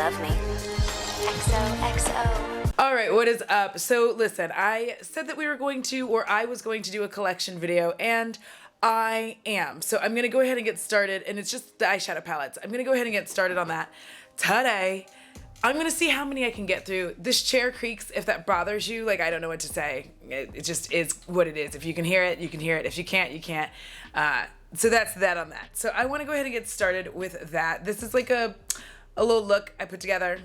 love me. XOXO. All right, what is up? So listen, I said that we were going to, or I was going to do a collection video, and I am. So I'm gonna go ahead and get started, and it's just the eyeshadow palettes. I'm gonna go ahead and get started on that today. I'm gonna see how many I can get through. This chair creaks. If that bothers you, like, I don't know what to say. It just is what it is. If you can hear it, you can hear it. If you can't, you can't. So that's that on that. So I wanna go ahead and get started with that. This is like a little look I put together.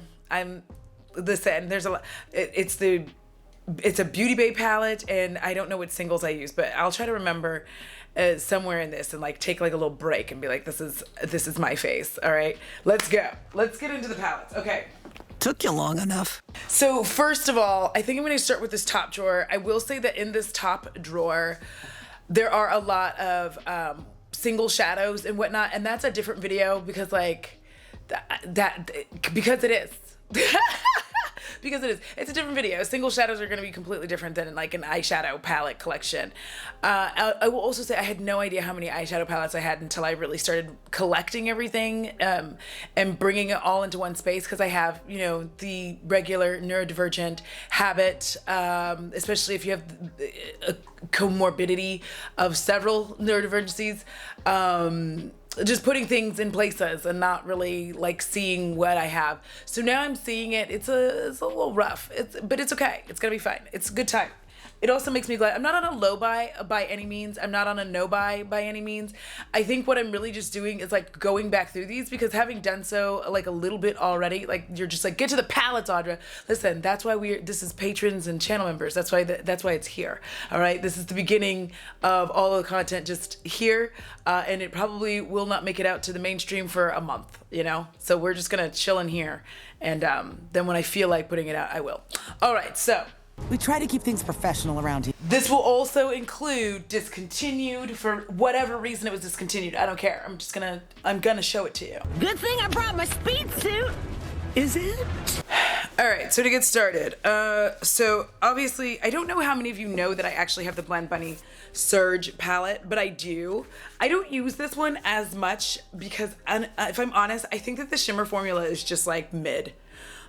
Listen, there's a lot. It's a Beauty Bay palette, and I don't know what singles I use, but I'll try to remember somewhere in this and like take like a little break and be like, this is my face. All right, let's go. Let's get into the palettes. Okay. Took you long enough. So first of all, I think I'm going to start with this top drawer. I will say that in this top drawer, there are a lot of single shadows and whatnot, and that's a different video because like because it is. Because it is. It's a different video. Single shadows are going to be completely different than like an eyeshadow palette collection. I will also say I had no idea how many eyeshadow palettes I had until I really started collecting everything and bringing it all into one space, because I have, you know, the regular neurodivergent habit, especially if you have a comorbidity of several neurodivergencies. Just putting things in places and not really like seeing what I have. So now I'm seeing it. It's a little rough. But it's okay. It's gonna be fine. It's a good time. It also makes me glad. I'm not on a low buy by any means. I'm not on a no buy by any means. I think what I'm really just doing is like going back through these, because having done so like a little bit already, like you're just like, get to the palettes, Audra. Listen, that's why this is patrons and channel members. That's why it's here. All right. This is the beginning of all of the content just here. And it probably will not make it out to the mainstream for a month, you know? So we're just gonna chill in here. And then when I feel like putting it out, I will. All right. So We try to keep things professional around here. this will also include discontinued. For whatever reason it was discontinued, I don't care. I'm gonna show it to you. Good thing I brought my speed suit. Is it? All right, so to get started, so obviously I don't know how many of you know that I actually have the Blend Bunny Surge palette, but I do. I don't use this one as much because, if I'm honest, I think that the shimmer formula is just like mid.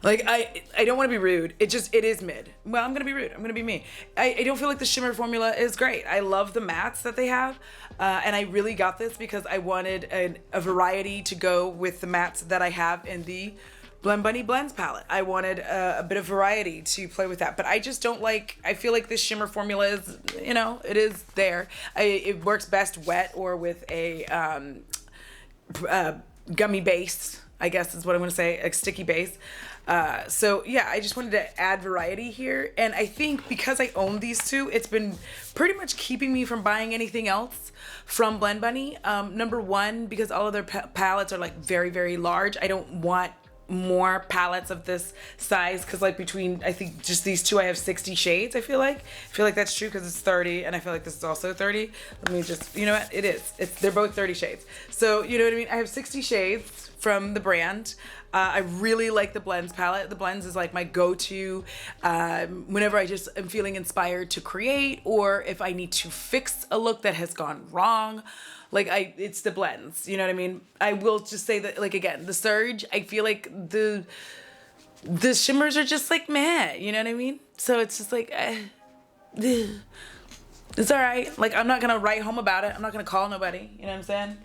Like, I don't want to be rude. It is mid. Well, I'm going to be rude. I'm going to be me. I don't feel like the shimmer formula is great. I love the mattes that they have. And I really got this because I wanted a variety to go with the mattes that I have in the Blend Bunny Blends palette. I wanted a bit of variety to play with that. But I just don't like, I feel like this shimmer formula is, you know, it is there. It works best wet or with a gummy base, I guess is what I'm going to say, a sticky base. So yeah, I just wanted to add variety here. And I think because I own these two, it's been pretty much keeping me from buying anything else from Blend Bunny. Number one, because all of their palettes are like very, very large. I don't want more palettes of this size, because like between, I think just these two, I have 60 shades. I feel like that's true because it's 30, and I feel like this is also 30. Let me just, you know what, they're both 30 shades. So you know what I mean? I have 60 shades from the brand. I really like the Blends palette. The Blends is like my go-to whenever I just am feeling inspired to create, or if I need to fix a look that has gone wrong. Like it's the Blends, you know what I mean? I will just say that, like, again, the Surge, I feel like the shimmers are just like meh, you know what I mean? So it's just like, it's all right. Like, I'm not gonna write home about it. I'm not gonna call nobody, you know what I'm saying?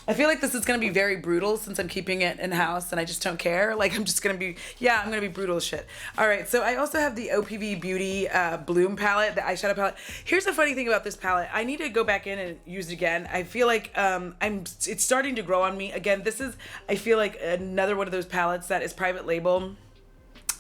I feel like this is gonna be very brutal since I'm keeping it in house and I just don't care. Like, I'm gonna be brutal as shit. All right, so I also have the OPB Beauty Bloom palette, the eyeshadow palette. Here's the funny thing about this palette. I need to go back in and use it again. I feel like it's starting to grow on me. Again, this is, I feel like, another one of those palettes that is private label.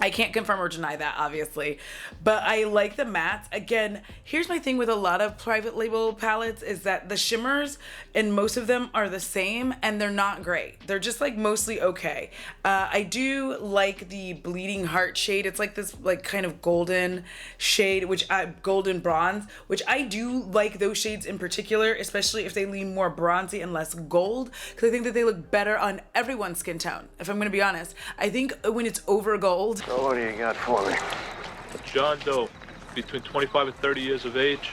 I can't confirm or deny that, obviously, but I like the mattes. Again, here's my thing with a lot of private label palettes is that the shimmers and most of them are the same and they're not great. They're just like mostly okay. I do like the Bleeding Heart shade. It's like this like kind of golden shade, golden bronze, which I do like those shades in particular, especially if they lean more bronzy and less gold, because I think that they look better on everyone's skin tone, if I'm gonna be honest. I think when it's over gold. So what do you got for me? A John Doe, between 25 and 30 years of age.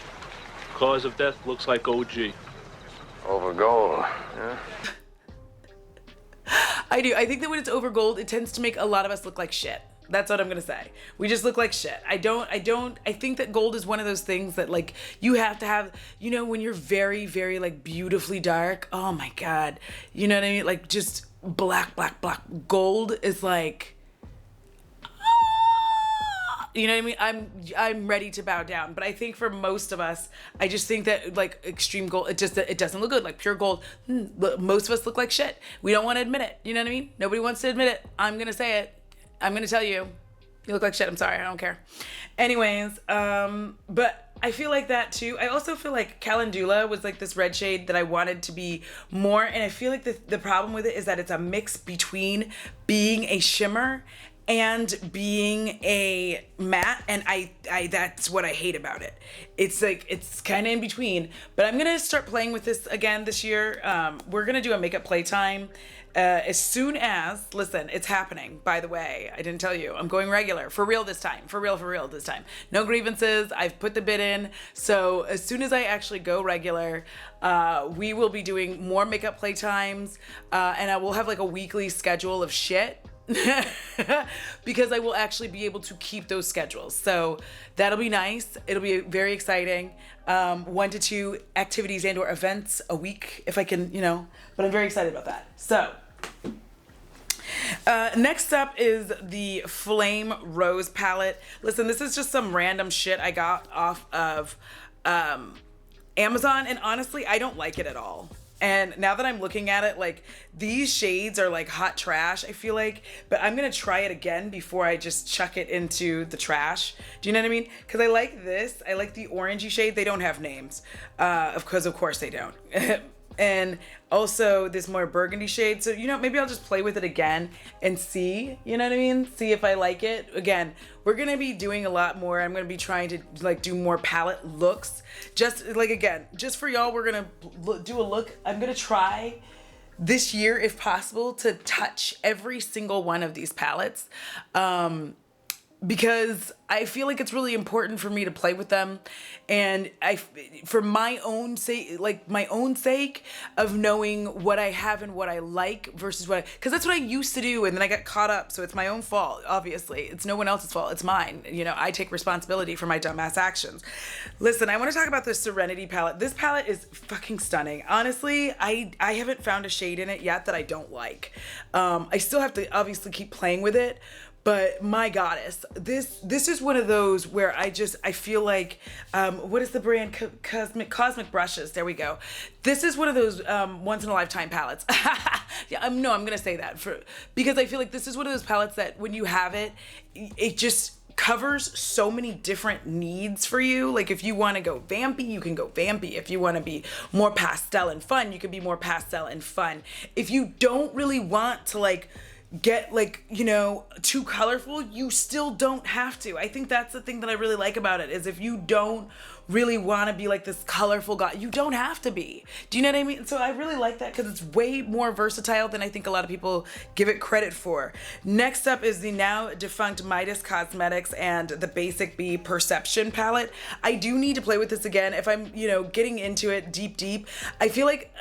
Cause of death looks like OG. Over gold, yeah? I do. I think that when it's over gold, it tends to make a lot of us look like shit. That's what I'm gonna say. We just look like shit. I think that gold is one of those things that like you have to have, you know, when you're very, very like beautifully dark. Oh my God. You know what I mean? Like just black. Gold is like, you know what I mean? I'm ready to bow down. But I think for most of us, I just think that like extreme gold, it doesn't look good. Like pure gold, most of us look like shit. We don't want to admit it. You know what I mean? Nobody wants to admit it. I'm gonna say it. I'm gonna tell you, you look like shit. I'm sorry, I don't care. Anyways, but I feel like that too. I also feel like Calendula was like this red shade that I wanted to be more, and I feel like the problem with it is that it's a mix between being a shimmer and being a matte, and I that's what I hate about it. It's like, it's kind of in between, but I'm gonna start playing with this again this year. We're gonna do a makeup playtime. As soon as, listen, it's happening, by the way, I didn't tell you, I'm going regular, for real this time, for real this time. No grievances, I've put the bid in, so as soon as I actually go regular, we will be doing more makeup playtimes, and I will have like a weekly schedule of shit, because I will actually be able to keep those schedules. So that'll be nice. It'll be very exciting. 1 to 2 activities and or events a week if I can, you know, but I'm very excited about that. So next up is the Flame Rose palette. Listen, this is just some random shit I got off of Amazon, and honestly, I don't like it at all. And now that I'm looking at it, like, these shades are like hot trash, I feel like, but I'm gonna try it again before I just chuck it into the trash. Do you know what I mean? Because I like this. I like the orangey shade. They don't have names, of course they don't. And also this more burgundy shade. So, you know, maybe I'll just play with it again and see, you know what I mean? See if I like it. Again, we're going to be doing a lot more. I'm going to be trying to like do more palette looks. Just like, again, just for y'all, we're going to do a look. I'm going to try this year, if possible, to touch every single one of these palettes. Because I feel like it's really important for me to play with them, and for my own sake of knowing what I have and what I like versus because that's what I used to do, and then I got caught up. So it's my own fault. Obviously, it's no one else's fault. It's mine. You know, I take responsibility for my dumbass actions. Listen, I want to talk about the Serenity palette. This palette is fucking stunning. Honestly, I haven't found a shade in it yet that I don't like. I still have to obviously keep playing with it. But my goddess, this is one of those where I feel like, what is the brand? Cosmic Brushes. There we go. This is one of those once in a lifetime palettes. Yeah, I'm gonna say that because I feel like this is one of those palettes that when you have it, it just covers so many different needs for you. Like if you want to go vampy, you can go vampy. If you want to be more pastel and fun, you can be more pastel and fun. If you don't really want to like get like, you know, too colorful, you still don't have to. I think that's the thing that I really like about it, is if you don't really want to be like this colorful guy, you don't have to be. Do you know what I mean? So I really like that because it's way more versatile than I think a lot of people give it credit for. Next up is the now defunct Midas Cosmetics and the Basic Bee Perception palette. I do need to play with this again. If I'm, you know, getting into it deep, I feel like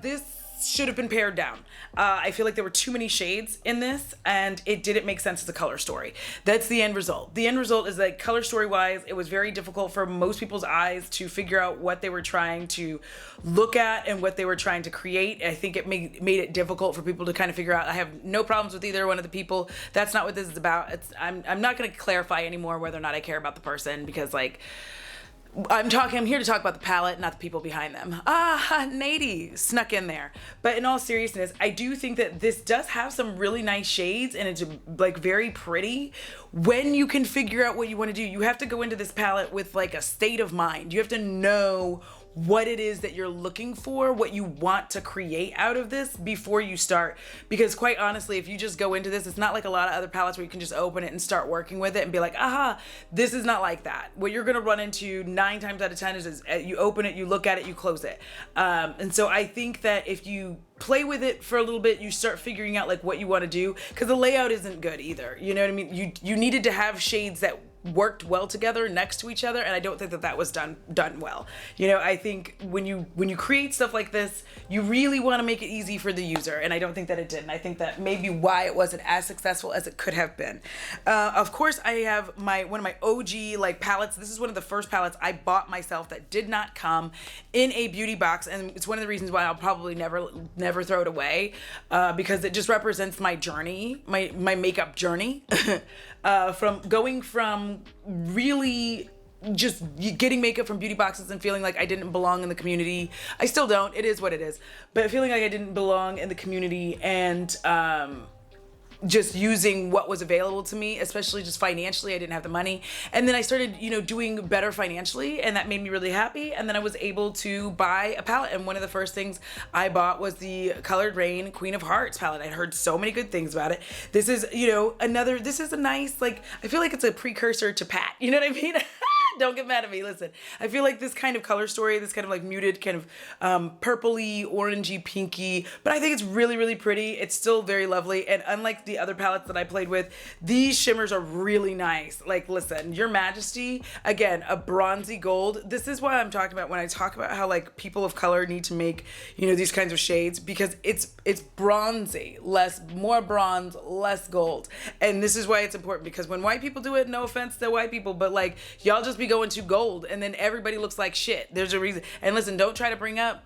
this should have been pared down. I feel like there were too many shades in this, and it didn't make sense as a color story. That's the end result. The end result is that color story wise, it was very difficult for most people's eyes to figure out what they were trying to look at and what they were trying to create. I think it made it difficult for people to kind of figure out. I have no problems with either one of the people. That's not what this is about. I'm not going to clarify anymore whether or not I care about the person, because like, I'm here to talk about the palette, not the people behind them. Nady snuck in there. But in all seriousness, I do think that this does have some really nice shades, and it's like very pretty. When you can figure out what you want to do, you have to go into this palette with like a state of mind. You have to know what it is that you're looking for, what you want to create out of this before you start. Because quite honestly, if you just go into this, it's not like a lot of other palettes where you can just open it and start working with it and be like, this is not like that. What you're gonna run into 9 times out of 10 is you open it, you look at it, you close it. And so I think that if you play with it for a little bit, you start figuring out like what you want to do, because the layout isn't good either. You know what I mean? You needed to have shades that worked well together next to each other, and I don't think that was done well. You know, I think when you create stuff like this, you really want to make it easy for the user, and I don't think that it did. And I think that maybe why it wasn't as successful as it could have been. Of course, I have one of my OG like palettes. This is one of the first palettes I bought myself that did not come in a beauty box, and it's one of the reasons why I'll probably never throw it away, because it just represents my journey, my makeup journey, from going from really just getting makeup from beauty boxes and feeling like I didn't belong in the community. I still don't. It is what it is. But feeling like I didn't belong in the community, and just using what was available to me, especially just financially. I didn't have the money. And then I started, doing better financially, and that made me really happy. And then I was able to buy a palette. And one of the first things I bought was the Colored Raine Queen of Hearts palette. I'd heard so many good things about it. This is, this is a nice, like, I feel like it's a precursor to Pat. You know what I mean? Don't get mad at me. Listen, I feel like this kind of color story, this kind of like muted, kind of purpley, orangey, pinky, but I think it's really, really pretty. It's still very lovely. And unlike the other palettes that I played with, these shimmers are really nice. Like, listen, Your Majesty, again, a bronzy gold. This is what I'm talking about when I talk about how like people of color need to make, these kinds of shades, because it's bronzy, more bronze, less gold. And this is why it's important, because when white people do it, no offense to white people, but like, y'all just be going to gold, and then everybody looks like shit. There's a reason. And listen, don't try to bring up,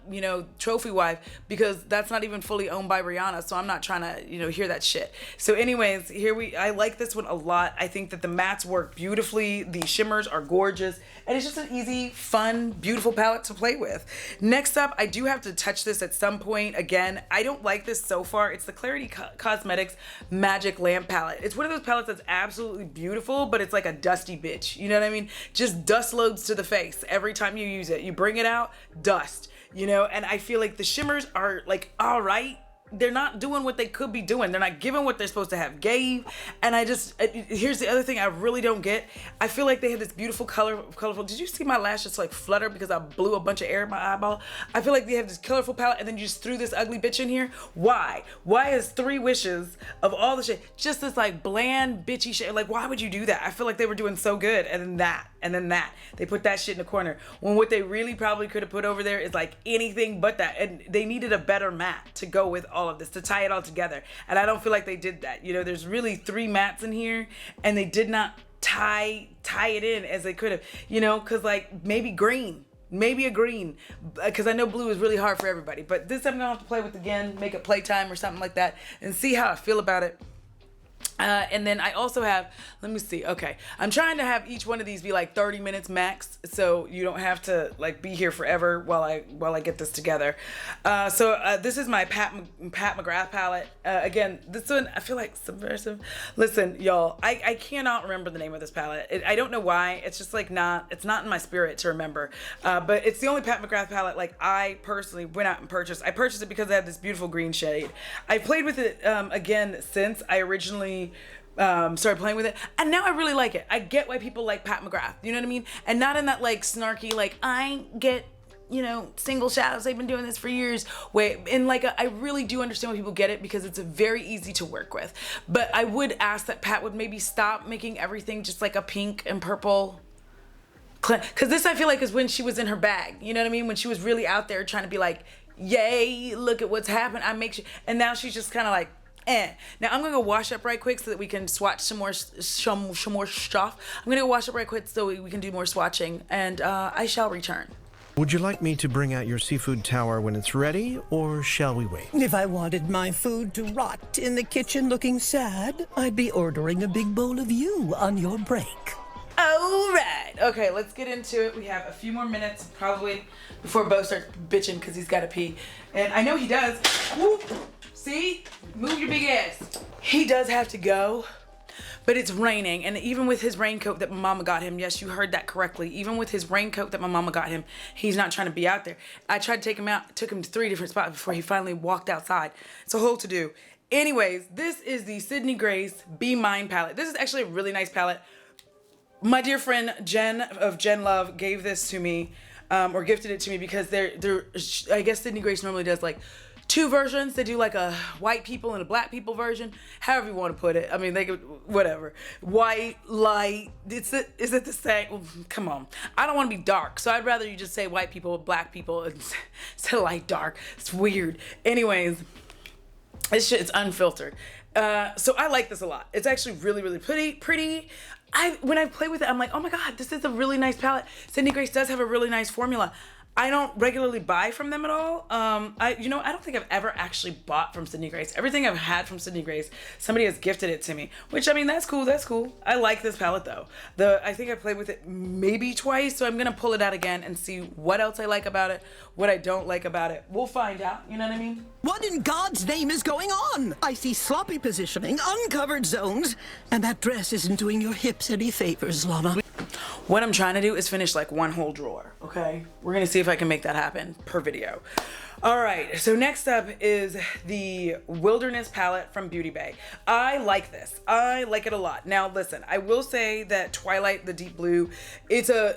Trophy Wife, because that's not even fully owned by Rihanna, so I'm not trying to, hear that shit. So anyways, I like this one a lot. I think that the mattes work beautifully. The shimmers are gorgeous, and it's just an easy, fun, beautiful palette to play with. Next up, I do have to touch this at some point. Again, I don't like this so far. It's the Clarity Cosmetics Magic Lamp palette. It's one of those palettes that's absolutely beautiful, but it's like a dusty bitch. You know what I mean? Just dust loads to the face every time you use it. You bring it out, dust, and I feel like the shimmers are like, all right. They're not doing what they could be doing. They're not giving what they're supposed to have gave. And here's the other thing I really don't get. I feel like they had this beautiful colorful, did you see my lash just like flutter because I blew a bunch of air in my eyeball? I feel like they have this colorful palette, and then you just threw this ugly bitch in here. Why? Why is 3 wishes of all the shit just this like bland bitchy shit? Like, why would you do that? I feel like they were doing so good, and then that. And then that. They put that shit in the corner. When what they really probably could have put over there is like anything but that. And they needed a better matte to go with all of this, to tie it all together. And I don't feel like they did that. There's really 3 mattes in here, and they did not tie it in as they could have. Because like maybe a green, because I know blue is really hard for everybody. But this I'm going to have to play with again, make it playtime or something like that, and see how I feel about it. And then I also have, let me see. Okay. I'm trying to have each one of these be like 30 minutes max, so you don't have to like be here forever while I get this together. So this is my Pat McGrath palette. Again, this one, I feel like subversive. Listen, y'all, I cannot remember the name of this palette. I don't know why. It's just like it's not in my spirit to remember. But it's the only Pat McGrath palette like I personally went out and purchased. I purchased it because I had this beautiful green shade. I played with it again since I originally started playing with it, and now I really like it. I get why people like Pat McGrath, you know what I mean? And not in that like snarky, like I get, single shadows, they've been doing this for years way, and like I really do understand why people get it, because it's very easy to work with. But I would ask that Pat would maybe stop making everything just like a pink and purple, because this I feel like is when she was in her bag, you know what I mean? When she was really out there trying to be like, yay, look at what's happened, and now she's just kind of like, Now I'm gonna go wash up right quick so that we can swatch some more stuff. I'm gonna go wash up right quick so we can do more swatching, and I shall return. Would you like me to bring out your seafood tower when it's ready, or shall we wait? If I wanted my food to rot in the kitchen looking sad, I'd be ordering a big bowl of you on your break. All right. Okay, let's get into it. We have a few more minutes probably before Bo starts bitching because he's got to pee. And I know he does. Whoop. See? Move your big ass. He does have to go, but it's raining. And even with his raincoat that my mama got him, yes, you heard that correctly. Even with his raincoat that my mama got him, he's not trying to be out there. I tried to take him out, took him to 3 different spots before he finally walked outside. It's a whole to-do. Anyways, this is the Sydney Grace Be Mine palette. This is actually a really nice palette. My dear friend Jen of Jen Love gave this to me, or gifted it to me, because I guess Sydney Grace normally does like two versions. They do like a white people and a black people version, however you want to put it. I mean, they could, whatever. White, light, is it the same? Well, come on. I don't want to be dark, so I'd rather you just say white people, black people, instead of light, dark. It's weird. Anyways, it's unfiltered. So I like this a lot. It's actually really, really pretty. When I play with it, I'm like, oh my God, this is a really nice palette. Sydney Grace does have a really nice formula. I don't regularly buy from them at all. I don't think I've ever actually bought from Sydney Grace. Everything I've had from Sydney Grace, somebody has gifted it to me, which, I mean, that's cool. I like this palette though. I think I played with it maybe twice, so I'm gonna pull it out again and see what else I like about it, what I don't like about it. We'll find out, you know what I mean? What in God's name is going on? I see sloppy positioning, uncovered zones, and that dress isn't doing your hips any favors, Lana. What I'm trying to do is finish like one whole drawer, okay? We're gonna see if I can make that happen per video. All right, so next up is the Wilderness palette from Beauty Bay. I like this. I like it a lot. Now, listen, I will say that Twilight, the deep blue, it's a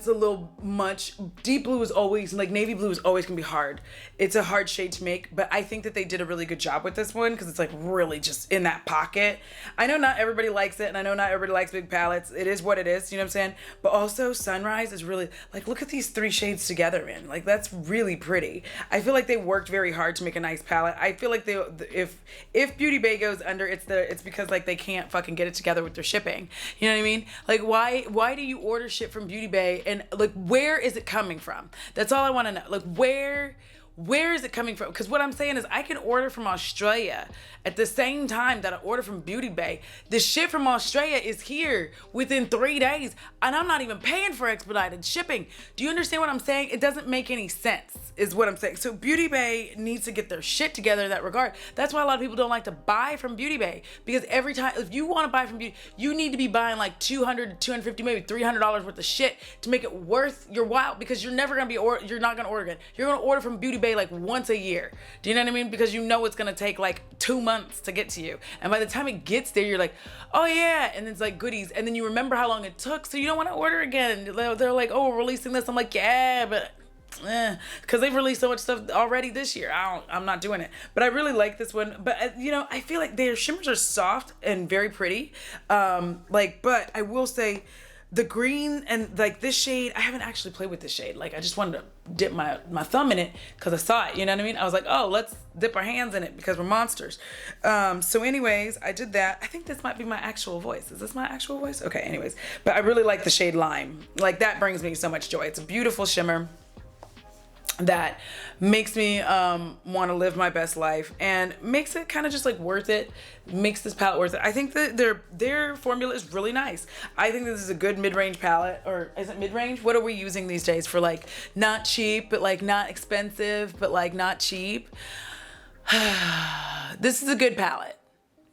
little much. Deep blue is always, like navy blue is always gonna be hard. It's a hard shade to make, but I think that they did a really good job with this one because it's like really just in that pocket. I know not everybody likes it, and I know not everybody likes big palettes. It is what it is, you know what I'm saying? But also Sunrise is really, like, look at these three shades together, man. Like, that's really pretty. I feel like they worked very hard to make a nice palette. I feel like if Beauty Bay goes under, it's because like they can't fucking get it together with their shipping. You know what I mean? Like, why do you order shit from Beauty Bay, and like where is it coming from? That's all I want to know. Like, where is it coming from? Because what I'm saying is I can order from Australia at the same time that I order from Beauty Bay. The shit from Australia is here within 3 days, and I'm not even paying for expedited shipping. Do you understand what I'm saying? It doesn't make any sense, is what I'm saying. So Beauty Bay needs to get their shit together in that regard. That's why a lot of people don't like to buy from Beauty Bay, because every time, if you want to buy from Beauty, you need to be buying like $200 to $250, maybe $300 worth of shit to make it worth your while, because you're never gonna be, you're not gonna order again. You're gonna order from Beauty Bay like once a year. Do you know what I mean? Because you know it's gonna take like 2 months to get to you, and by the time it gets there, you're like, oh yeah, and it's like goodies, and then you remember how long it took, so you don't want to order again. They're like, oh, we're releasing this. I'm like, yeah, but because they've released so much stuff already this year. I'm not doing it. But I really like this one. But I feel like their shimmers are soft and very pretty. But I will say, the green and like this shade, I haven't actually played with this shade. Like, I just wanted to dip my thumb in it because I saw it, you know what I mean? I was like, oh, let's dip our hands in it because we're monsters. So anyways, I did that. I think this might be my actual voice. Is this my actual voice? Okay, anyways. But I really like the shade Lime. Like, that brings me so much joy. It's a beautiful shimmer that makes me want to live my best life and makes it kind of just like worth it, makes this palette worth it. I think that their formula is really nice. I think this is a good mid-range palette. Or is it mid-range? What are we using these days for, like, not cheap but like not expensive but like not cheap? This is a good palette.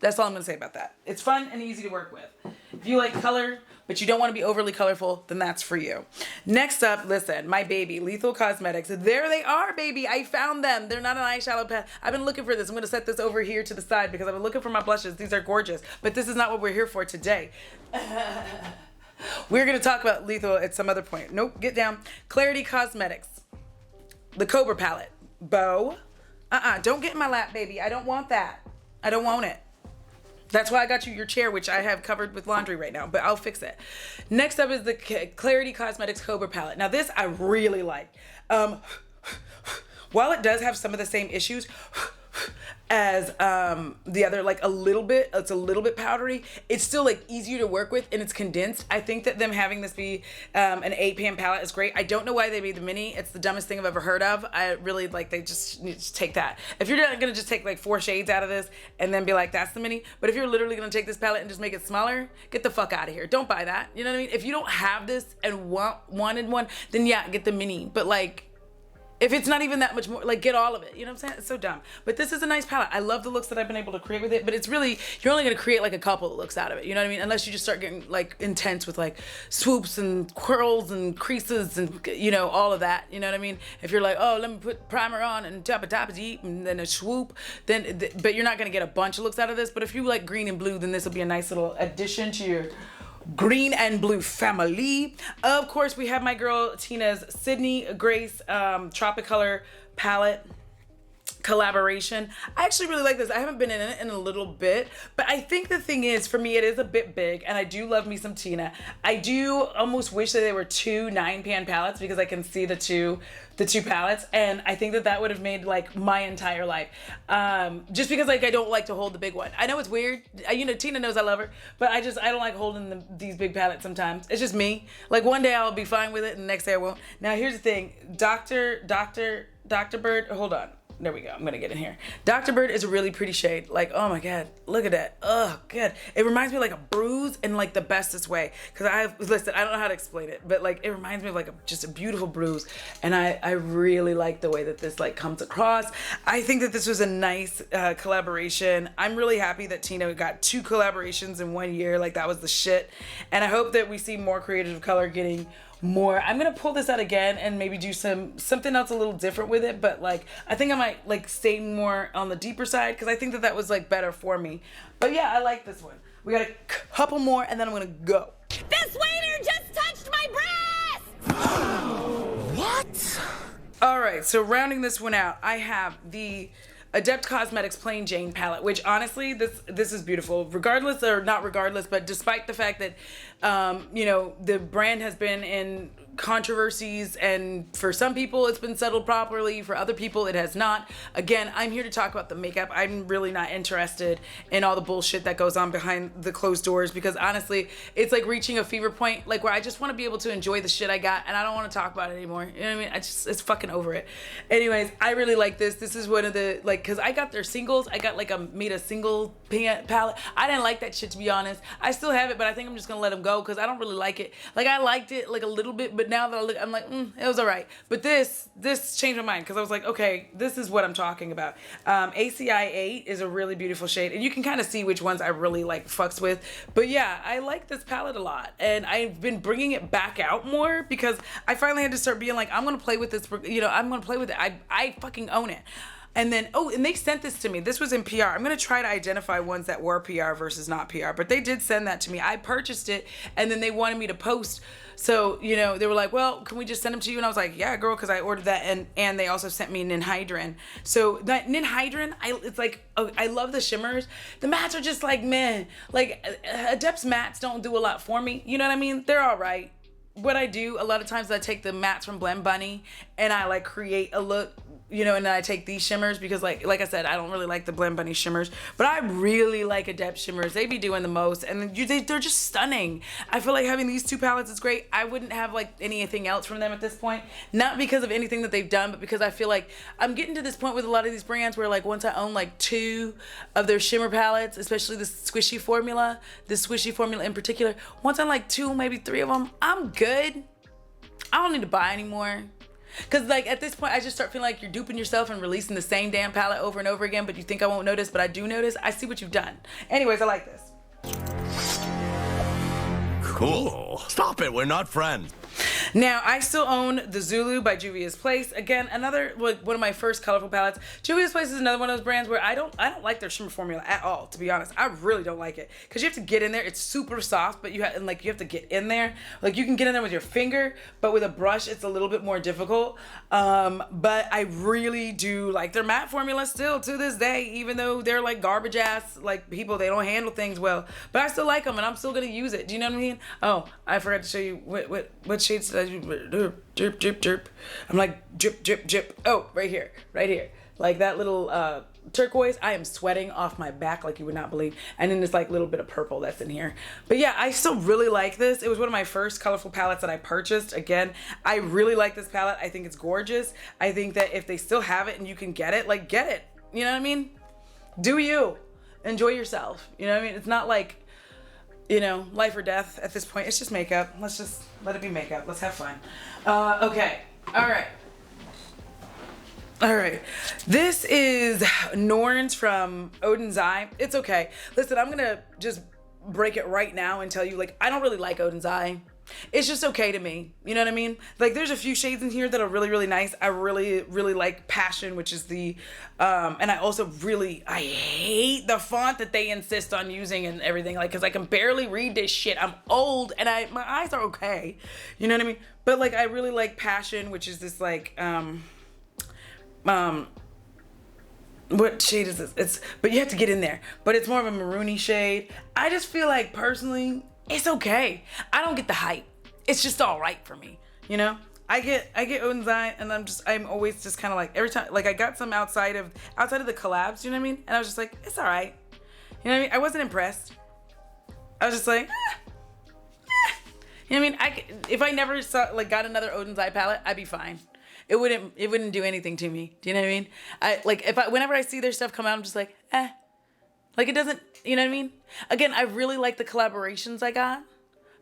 That's all I'm gonna say about that. It's fun and easy to work with. If you like color but you don't want to be overly colorful, then that's for you. Next up, listen, my baby, Lethal Cosmetics. There they are, baby. I found them. They're not an eyeshadow palette. I've been looking for this. I'm going to set this over here to the side because I've been looking for my blushes. These are gorgeous, but this is not what we're here for today. We're going to talk about Lethal at some other point. Nope, get down. Clarity Cosmetics. The Cobra palette. Bow. Don't get in my lap, baby. I don't want that. I don't want it. That's why I got you your chair, which I have covered with laundry right now, but I'll fix it. Next up is the Clarity Cosmetics Cobra palette. Now, this I really like. While it does have some of the same issues as the other, like it's a little bit powdery, it's still like easier to work with, and it's condensed. I think that them having this be an 8pan palette is great. I don't know why they made the mini. It's the dumbest thing I've ever heard of. I really like, they just need to take that. If you're not gonna just take like 4 shades out of this and then be like, that's the mini, but if you're literally gonna take this palette and just make it smaller, get the fuck out of here. Don't buy that. You know what I mean? If you don't have this and wanted one, then yeah, get the mini. But like, if it's not even that much more, like, get all of it. You know what I'm saying? It's so dumb. But this is a nice palette. I love the looks that I've been able to create with it, but it's really, you're only going to create like a couple of looks out of it. You know what I mean? Unless you just start getting like intense with like swoops and curls and creases and, you know, all of that. You know what I mean? If you're like, oh, let me put primer on and tap a deep and then a swoop, then, but you're not going to get a bunch of looks out of this. But if you like green and blue, then this will be a nice little addition to your green and blue family. Of course, we have my girl Tina's Sydney Grace Tropicolor palette. collaboration. I actually really like this. I haven't been in it in a little bit, but I think the thing is, for me, it is a bit big, and I do love me some Tina. I do almost wish that they were 2 9-pan palettes, because I can see the two palettes, and I think that would have made like my entire life. Just because like I don't like to hold the big one. I know it's weird. You know, Tina knows I love her, but I don't like holding these big palettes sometimes. It's just me. Like one day I'll be fine with it, and the next day I won't. Now here's the thing, Dr. Bird, hold on. There we go. I'm gonna get in here. Dr. Bird is a really pretty shade. Like, oh my God, look at that. Oh, good. It reminds me of like a bruise in like the bestest way. Cause I don't know how to explain it, but like it reminds me of like just a beautiful bruise. And I really like the way that this like comes across. I think that this was a nice collaboration. I'm really happy that Tina got 2 collaborations in 1 year. Like that was the shit. And I hope that we see more creative color getting more. I'm gonna pull this out again and maybe do something else a little different with it, but like I think I might like stay more on the deeper side, because I think that was like better for me. But yeah, I like this one. We got a couple more and then I'm gonna go. This waiter just touched my breast! What? All right, so rounding this one out, I have the Adept Cosmetics Plain Jane palette, which honestly, this is beautiful, regardless, or not regardless, but despite the fact that, you know, the brand has been in controversies, and for some people it's been settled properly, for other people it has not. Again, I'm here to talk about the makeup. I'm really not interested in all the bullshit that goes on behind the closed doors, because honestly, it's like reaching a fever point, like where I just want to be able to enjoy the shit I got, and I don't want to talk about it anymore. You know what I mean? It's fucking over it. Anyways, I really like this. This is one of the, like, because I got their singles. I got like made a single palette. I didn't like that shit, to be honest. I still have it, but I think I'm just gonna let them go, because I don't really like it. Like, I liked it like a little bit, but now that I look, I'm like, it was all right. But this changed my mind, because I was like, okay, this is what I'm talking about. ACI 8 is a really beautiful shade, and you can kind of see which ones I really like fucks with. But yeah, I like this palette a lot, and I've been bringing it back out more, because I finally had to start being like, I'm gonna play with this, you know, I'm gonna play with it. I fucking own it. And then, and they sent this to me. This was in PR. I'm going to try to identify ones that were PR versus not PR. But they did send that to me. I purchased it, and then they wanted me to post. So, you know, they were like, well, can we just send them to you? And I was like, yeah, girl, because I ordered that. And they also sent me Ninhydrin. So that Ninhydrin, it's like, I love the shimmers. The mattes are just like, man. Like, Adept's mattes don't do a lot for me. You know what I mean? They're all right. What I do, a lot of times I take the mattes from Blend Bunny, and I like create a look, you know, and then I take these shimmers, because like I said, I don't really like the Blend Bunny shimmers, but I really like Adept shimmers. They be doing the most, and they're just stunning. I feel like having these 2 palettes is great. I wouldn't have like anything else from them at this point, not because of anything that they've done, but because I feel like I'm getting to this point with a lot of these brands where like once I own like 2 of their shimmer palettes, especially the squishy formula in particular, once I like 2, maybe 3 of them, I'm good. I don't need to buy anymore. Because like at this point, I just start feeling like you're duping yourself and releasing the same damn palette over and over again, but you think I won't notice, but I do notice. I see what you've done. Anyways, I like this. Cool. Stop it, we're not friends. Now, I still own the Zulu by Juvia's Place. Again, another, like, one of my first colorful palettes. Juvia's Place is another one of those brands where I don't like their shimmer formula at all, to be honest. I really don't like it. Because you have to get in there. It's super soft, but you have to get in there. Like, you can get in there with your finger, but with a brush, it's a little bit more difficult. But I really do like their matte formula still to this day, even though they're, like, garbage ass, like, people. They don't handle things well. But I still like them, and I'm still going to use it. Do you know what I mean? Oh, I forgot to show you what shades did I do? Drip, drip, drip. I'm like, drip, drip, drip. Oh, right here. Like that little turquoise. I am sweating off my back like you would not believe. And then this like little bit of purple that's in here. But yeah, I still really like this. It was one of my first colorful palettes that I purchased. Again, I really like this palette. I think it's gorgeous. I think that if they still have it and you can get it, like get it. You know what I mean? Do you. Enjoy yourself. You know what I mean? It's not like, you know, life or death at this point. It's just makeup. Let's just let it be makeup. Let's have fun. Okay. All right. This is Norns from Odin's Eye. It's okay. Listen, I'm going to just break it right now and tell you, like, I don't really like Odin's Eye. It's just okay to me. You know what I mean? Like, there's a few shades in here that are really, really nice. I really, really like Passion, which is the, and I also really, I hate the font that they insist on using and everything. Like, cause I can barely read this shit. I'm old and my eyes are okay. You know what I mean? But like, I really like Passion, which is this like, what shade is this? But you have to get in there. But it's more of a maroony shade. I just feel like personally, it's okay. I don't get the hype. It's just all right for me, you know? I get Odin's Eye, and I'm always just kind of like, every time, like I got some outside of the collabs, you know what I mean? And I was just like, it's all right. You know what I mean? I wasn't impressed. I was just like, you know what I mean? If I never got another Odin's Eye palette, I'd be fine. It wouldn't do anything to me. Do you know what I mean? Whenever I see their stuff come out, I'm just like, Like it doesn't, you know what I mean? Again, I really like the collaborations I got,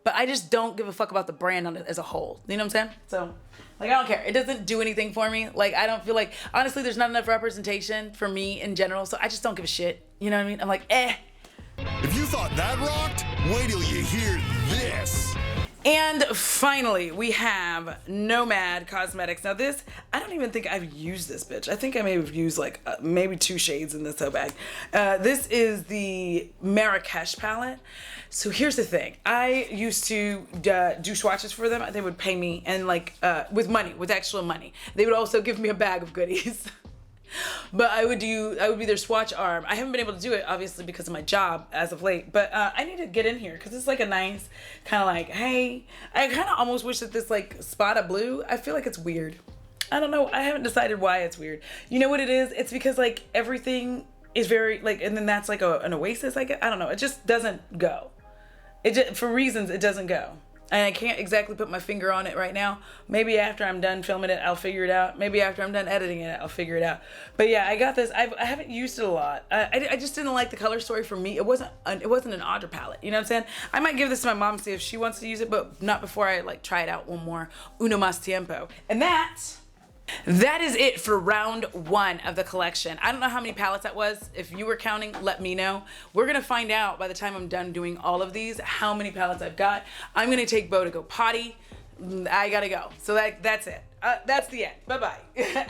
but I just don't give a fuck about the brand on it as a whole. You know what I'm saying? So, like, I don't care. It doesn't do anything for me. Like, I don't feel like, honestly, there's not enough representation for me in general, so I just don't give a shit. You know what I mean? I'm like, If you thought that rocked, wait till you hear this. And finally, we have Nomad Cosmetics. Now this, I don't even think I've used this bitch. I think I may have used like maybe 2 shades in this bag. This is the Marrakesh palette. So here's the thing. I used to do swatches for them. They would pay me and like with actual money. They would also give me a bag of goodies. But I would be their swatch arm. I haven't been able to do it obviously because of my job as of late, but I need to get in here because it's like a nice kind of like, hey, I kind of almost wish that this like spot of blue, I feel like it's weird. I don't know. I haven't decided why it's weird. You know what it is? It's because like everything is very like, and then that's like an oasis, I guess. I don't know. It just doesn't go. For reasons, it doesn't go. And I can't exactly put my finger on it right now. Maybe after I'm done filming it, I'll figure it out. Maybe after I'm done editing it, I'll figure it out. But yeah, I got this. I haven't used it a lot. I just didn't like the color story for me. It wasn't an Audra palette. You know what I'm saying? I might give this to my mom to see if she wants to use it, but not before I like try it out one more. Uno más tiempo. And that is it for round 1 of the collection. I don't know how many palettes that was. If you were counting, let me know. We're gonna find out by the time I'm done doing all of these how many palettes I've got. I'm gonna take Bo to go potty. I gotta go. So that's it. That's the end. Bye-bye.